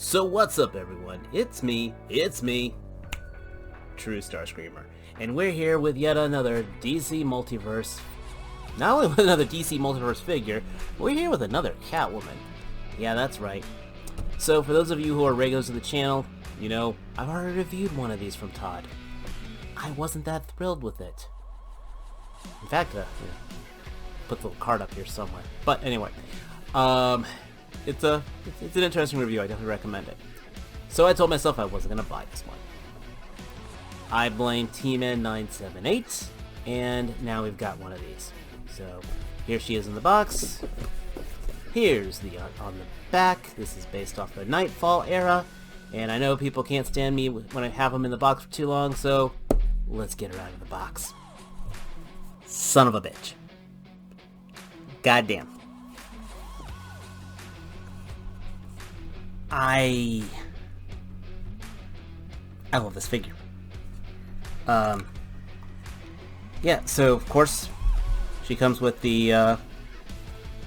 So what's up everyone, it's me, True Starscreamer, and we're here with yet another DC Multiverse, not only with another DC Multiverse figure, but we're here with another Catwoman. Yeah, that's right. So for those of you who are regulars of the channel, you know, I've already reviewed one of these from Todd. I wasn't that thrilled with it. In fact, put the card up here somewhere. But anyway, it's an interesting review. I definitely recommend it. So I told myself I wasn't gonna buy this one. I blame T-Man978, and now we've got one of these. So here she is in the box. Here's the art on the back. This is based off the Knightfall era, and I know people can't stand me when I have them in the box for too long, so let's get her out of the box. Son of a bitch. Goddamn. I love this figure. Yeah, so of course she comes with the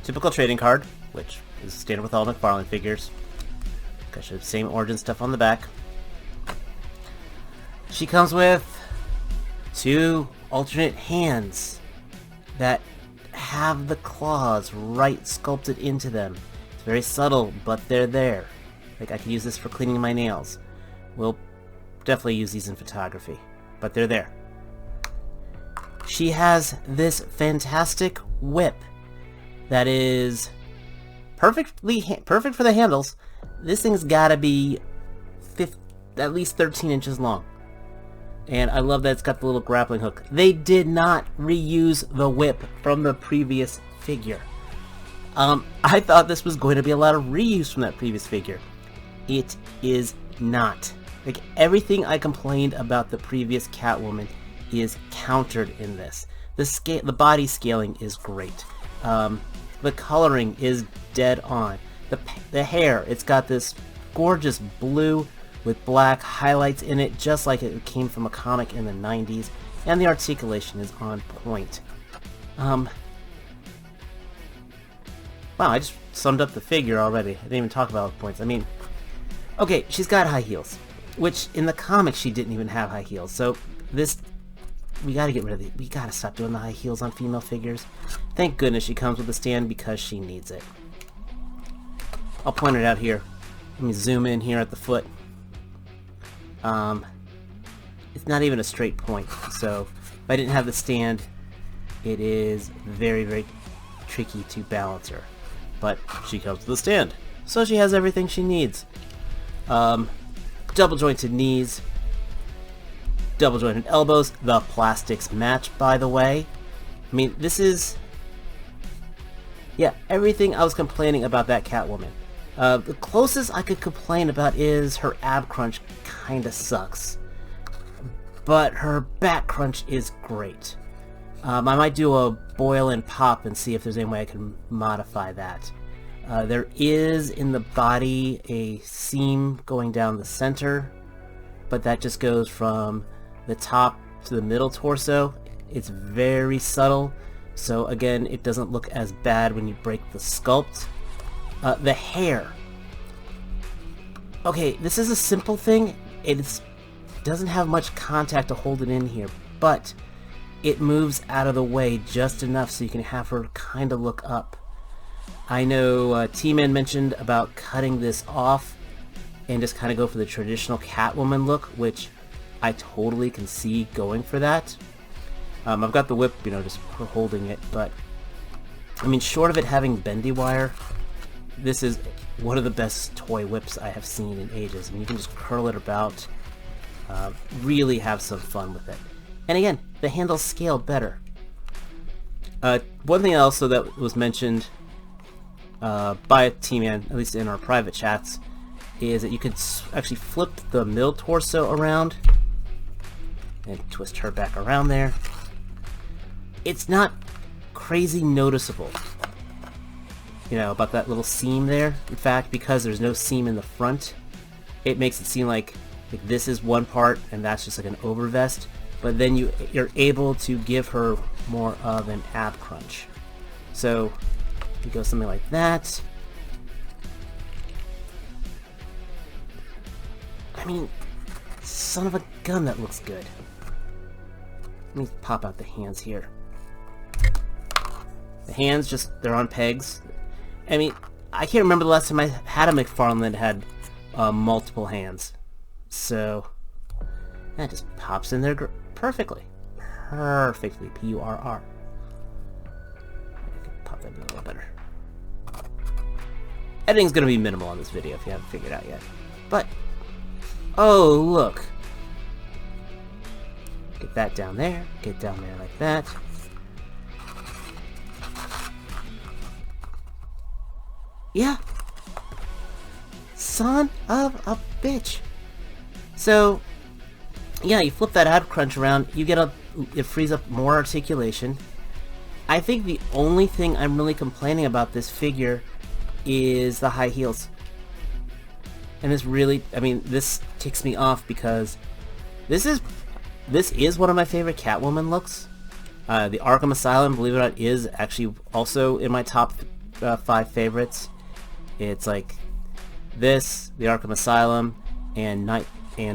typical trading card, which is standard with all McFarlane figures. Got the same origin stuff on the back. She comes with two alternate hands that have the claws right sculpted into them. It's very subtle, but they're there. Like, I could use this for cleaning my nails. We'll definitely use these in photography, but they're there. She has this fantastic whip that is perfect for the handles. This thing's gotta be at least 13 inches long. And I love that it's got the little grappling hook. They did not reuse the whip from the previous figure. I thought this was going to be a lot of reuse from that previous figure. It is not. Like, everything I complained about the previous Catwoman is countered in this. The body scaling is great. The coloring is dead on. The hair, it's got this gorgeous blue with black highlights in it, just like it came from a comic in the 90s, and the articulation is on point. Wow, I just summed up the figure already. I didn't even talk about the points. I mean, okay, she's got high heels, which in the comics she didn't even have high heels, so this, we gotta get rid of it. We gotta stop doing the high heels on female figures. Thank goodness she comes with a stand because she needs it. I'll point it out here. Let me zoom in here at the foot. It's not even a straight point, so if I didn't have the stand, it is very, very tricky to balance her. But she comes with a stand, so she has everything she needs. Double jointed knees, double jointed elbows. The plastics match, by the way. I mean, this is, yeah, everything I was complaining about that Catwoman. The closest I could complain about is her ab crunch kinda sucks, but her back crunch is great. I might do a boil and pop and see if there's any way I can modify that. There is in the body a seam going down the center, but that just goes from the top to the middle torso. It's very subtle, so again, it doesn't look as bad when you break the sculpt. The hair. Okay, this is a simple thing. It doesn't have much contact to hold it in here, but it moves out of the way just enough so you can have her kind of look up. I know T-Man mentioned about cutting this off and just kind of go for the traditional Catwoman look, which I totally can see going for that. I've got the whip, you know, just for holding it, but I mean, short of it having bendy wire, this is one of the best toy whips I have seen in ages. I mean, you can just curl it about, really have some fun with it. And again, the handle's scaled better. One thing also that was mentioned by T-Man, at least in our private chats, is that you could actually flip the middle torso around and twist her back around there. It's not crazy noticeable, you know, about that little seam there. In fact, because there's no seam in the front, it makes it seem like this is one part and that's just like an overvest, but then you're able to give her more of an ab crunch. So you go something like that. mean, son of a gun, that looks good. Let me pop out the hands here. The hands, just, they're on pegs. I mean, I can't remember the last time I had a McFarlane that had multiple hands. So, that just pops in there perfectly. Perfectly. P-U-R-R. I can pop that in a little better. Editing's going to be minimal on this video if you haven't figured out yet. But, oh, look. Get that down there. Get down there like that. Yeah. Son of a bitch. So, yeah, you flip that ab crunch around, you get it frees up more articulation. I think the only thing I'm really complaining about this figure is the high heels. And this really, I mean, this ticks me off because this is one of my favorite Catwoman looks. The Arkham Asylum, believe it or not, is actually also in my top 5 favorites. It's like this, the Arkham Asylum, and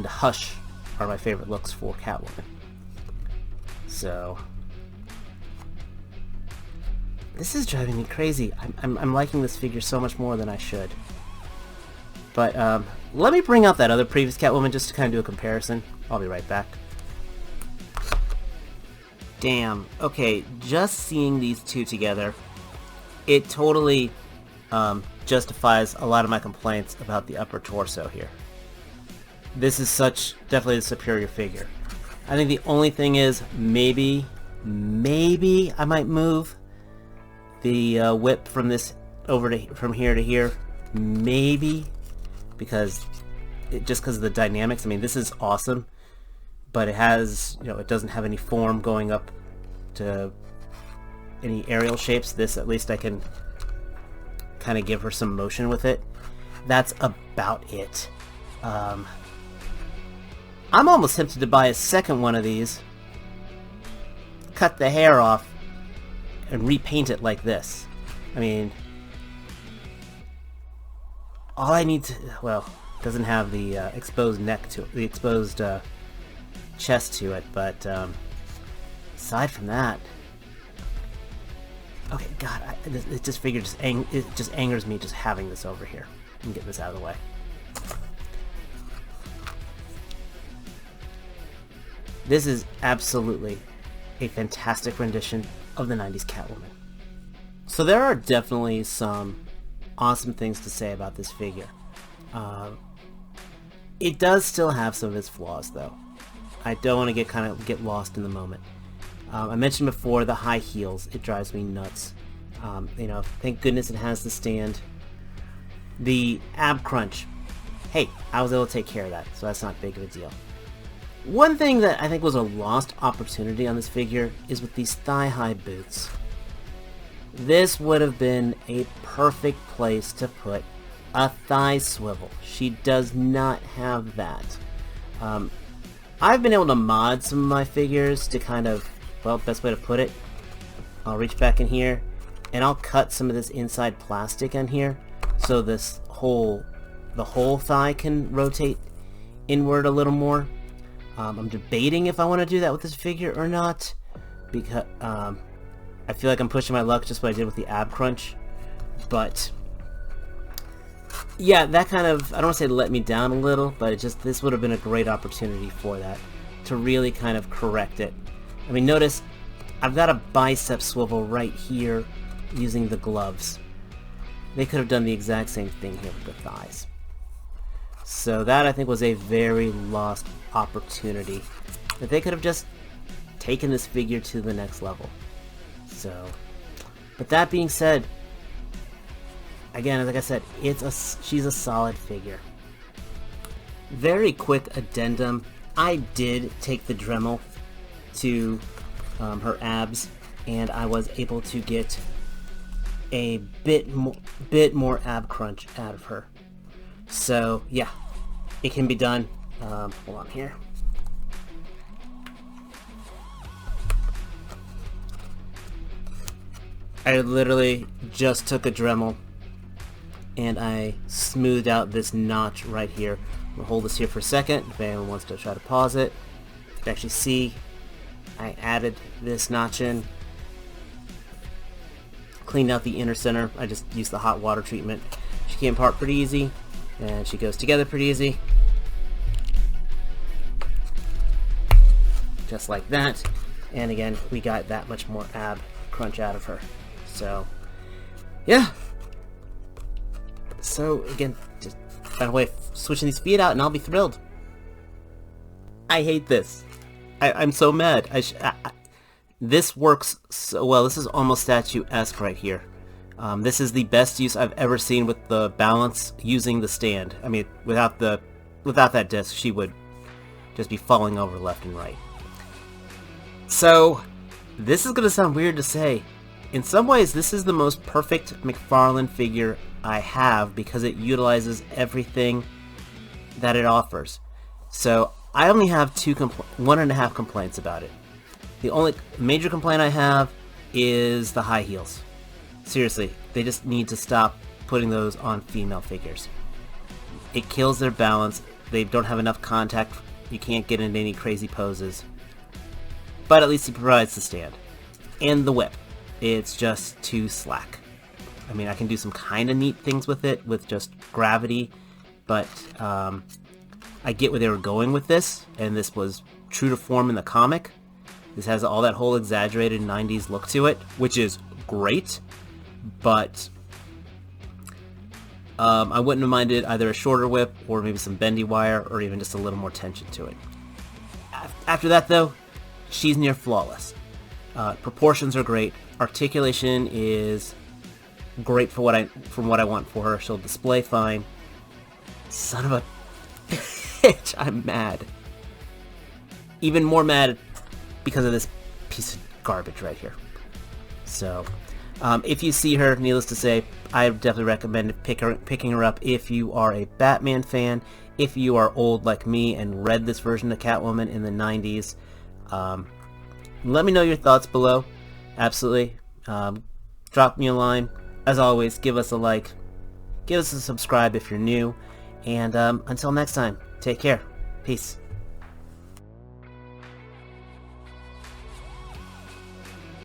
Hush are my favorite looks for Catwoman. So this is driving me crazy. I'm liking this figure so much more than I should. But let me bring out that other previous Catwoman just to kind of do a comparison. I'll be right back. Damn. Okay, just seeing these two together, it totally justifies a lot of my complaints about the upper torso here. This is definitely the superior figure. I think the only thing is maybe I might move the whip from this from here to here. Maybe because of the dynamics. I mean, this is awesome, but it has, it doesn't have any form going up to any aerial shapes. This, at least I can kind of give her some motion with it. That's about it. I'm almost tempted to buy a second one of these, cut the hair off, and repaint it like this. I mean, all I need to, well, it doesn't have the exposed neck to it, the exposed chest to it, but aside from that, okay, God, it just angers me just having this over here. I'm getting this out of the way. This is absolutely a fantastic rendition of the 90s Catwoman. So there are definitely some awesome things to say about this figure. It does still have some of its flaws, though. I don't want to get lost in the moment. I mentioned before the high heels. It drives me nuts. Thank goodness it has the stand. The ab crunch. Hey, I was able to take care of that, so that's not big of a deal. One thing that I think was a lost opportunity on this figure is with these thigh-high boots. This would have been a perfect place to put a thigh swivel. She does not have that. I've been able to mod some of my figures to kind of, well, best way to put it, I'll reach back in here and I'll cut some of this inside plastic in here so the whole thigh can rotate inward a little more. I'm debating if I want to do that with this figure or not, because I feel like I'm pushing my luck just what I did with the ab crunch. But yeah, that kind of, I don't want to say let me down a little, but this would have been a great opportunity for that, to really kind of correct it. I mean, notice I've got a bicep swivel right here using the gloves. They could have done the exact same thing here with the thighs. So that, I think, was a very lost opportunity, that they could have just taken this figure to the next level. So, but that being said, again, like I said, she's a solid figure. Very quick addendum, I did take the Dremel to her abs, and I was able to get a bit more ab crunch out of her. So yeah, it can be done. Hold on here. I literally just took a Dremel, and I smoothed out this notch right here. I'm gonna hold this here for a second if anyone wants to try to pause it. You can actually see I added this notch in, cleaned out the inner center. I just used the hot water treatment. She came apart pretty easy, and she goes together pretty easy. Just like that. And again, we got that much more ab crunch out of her. So, yeah. So, again, just by the way, switching these feet out and I'll be thrilled. I hate this. I'm so mad. This works so well. This is almost statue-esque right here. This is the best use I've ever seen with the balance using the stand. I mean, without that disc, she would just be falling over left and right. So, this is going to sound weird to say. In some ways, this is the most perfect McFarlane figure I have because it utilizes everything that it offers. So, I only have 1.5 complaints about it. The only major complaint I have is the high heels. Seriously, they just need to stop putting those on female figures. It kills their balance. They don't have enough contact. You can't get into any crazy poses. But at least he provides the stand. And the whip. It's just too slack. I mean, I can do some kind of neat things with it, with just gravity, but I get where they were going with this, and this was true to form in the comic. This has all that whole exaggerated 90s look to it, which is great, but I wouldn't have minded either a shorter whip or maybe some bendy wire or even just a little more tension to it. After that, though, she's near flawless. Proportions are great. Articulation is great for from what I want for her. She'll display fine. Son of a bitch, I'm mad. Even more mad because of this piece of garbage right here. So, if you see her, needless to say, I definitely recommend picking her up if you are a Batman fan, if you are old like me and read this version of Catwoman in the 90s. Let me know your thoughts below. Absolutely. Drop me a line. As always, give us a like. Give us a subscribe if you're new. And until next time, take care. Peace.